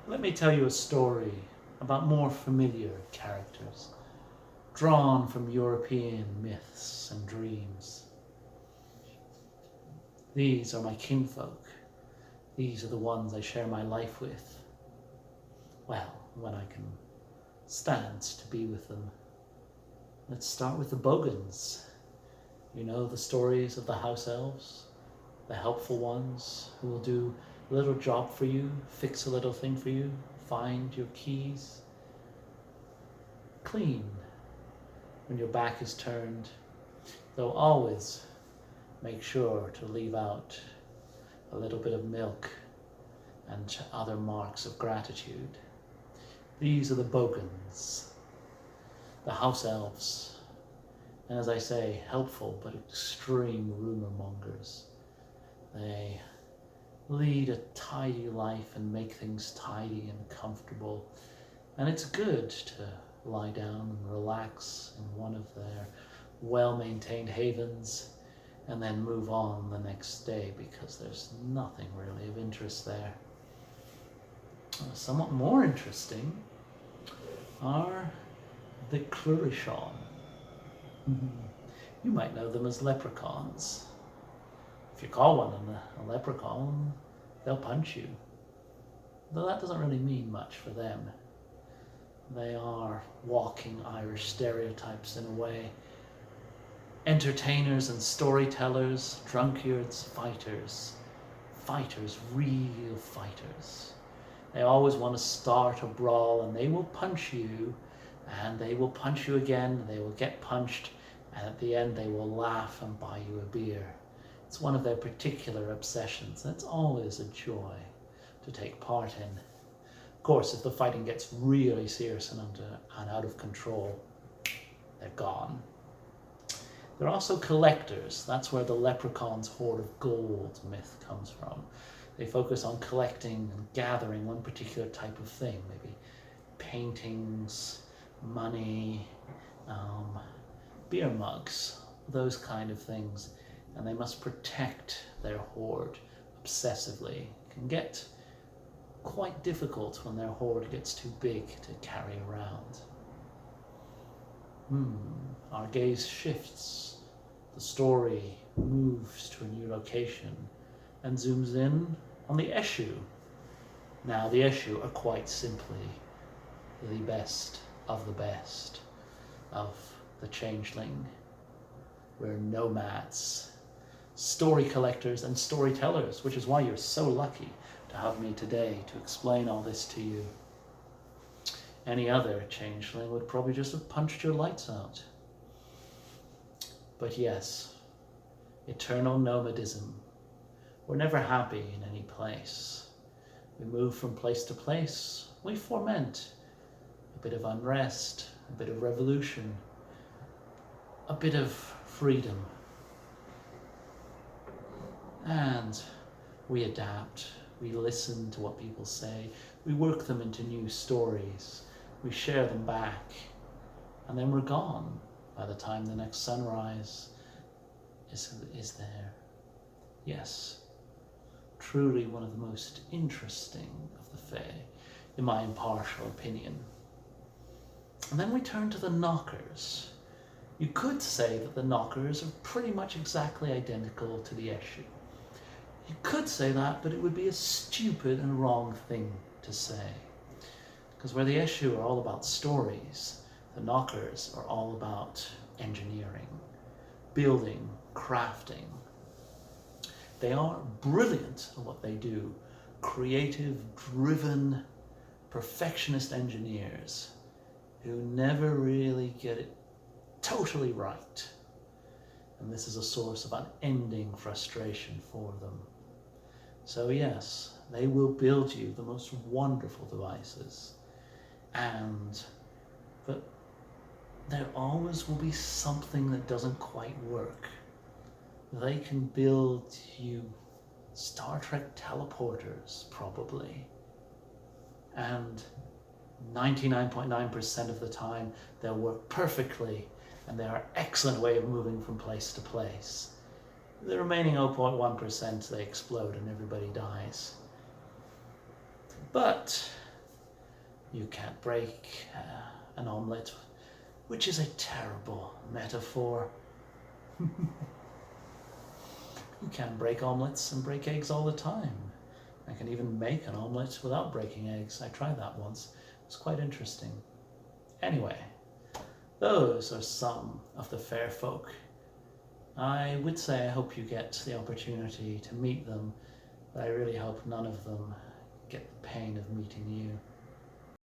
Let me tell you a story about more familiar characters, drawn from European myths and dreams. These are my kinfolk. These are the ones I share my life with. Well, when I can stand to be with them. Let's start with the Boggans. You know the stories of the house elves? The helpful ones who will do a little job for you, fix a little thing for you, find your keys, clean when your back is turned. They'll always make sure to leave out a little bit of milk and other marks of gratitude. These are the Boggans, the house elves, and as I say, helpful but extreme rumor mongers. They lead a tidy life and make things tidy and comfortable, and it's good to lie down and relax in one of their well-maintained havens and then move on the next day because there's nothing really of interest there. Somewhat more interesting are the Clurichaun. You might know them as leprechauns. If you call one a leprechaun, they'll punch you. Though that doesn't really mean much for them. They are walking Irish stereotypes in a way. Entertainers and storytellers, drunkards, fighters. Fighters, real fighters. They always want to start a brawl, and they will punch you, and they will punch you again, and they will get punched, and at the end they will laugh and buy you a beer. It's one of their particular obsessions, and it's always a joy to take part in. Of course, if the fighting gets really serious and out of control, they're gone. They're also collectors. That's where the leprechaun's hoard of gold myth comes from. They focus on collecting and gathering one particular type of thing, maybe paintings, money, beer mugs, those kind of things. And they must protect their hoard obsessively. It can get quite difficult when their hoard gets too big to carry around. Our gaze shifts. The story moves to a new location and zooms in on the Eshu. Now, the Eshu are quite simply the best of the changeling. We're nomads, story collectors and storytellers, which is why you're so lucky to have me today to explain all this to you. Any other changeling would probably just have punched your lights out. But yes, eternal nomadism. We're never happy in any place. We move from place to place. We foment a bit of unrest, a bit of revolution, a bit of freedom. And we adapt. We listen to what people say. We work them into new stories. We share them back. And then we're gone by the time the next sunrise is there. Yes, truly one of the most interesting of the Fae, in my impartial opinion. And then we turn to the Nockers. You could say that the Nockers are pretty much exactly identical to the Eshu. You could say that, but it would be a stupid and wrong thing to say. Because where the Eshu are all about stories, the Nockers are all about engineering, building, crafting. They are brilliant at what they do. Creative, driven, perfectionist engineers who never really get it totally right. And this is a source of unending frustration for them. So yes, they will build you the most wonderful devices. But there always will be something that doesn't quite work. They can build you Star Trek teleporters, probably. And 99.9% of the time, they'll work perfectly, and they are an excellent way of moving from place to place. The remaining 0.1%, they explode and everybody dies. But You can't break an omelette, which is a terrible metaphor. You can break omelettes and break eggs all the time. I can even make an omelette without breaking eggs. I tried that once. It was quite interesting. Anyway, those are some of the fair folk. I would say I hope you get the opportunity to meet them, but I really hope none of them get the pain of meeting you.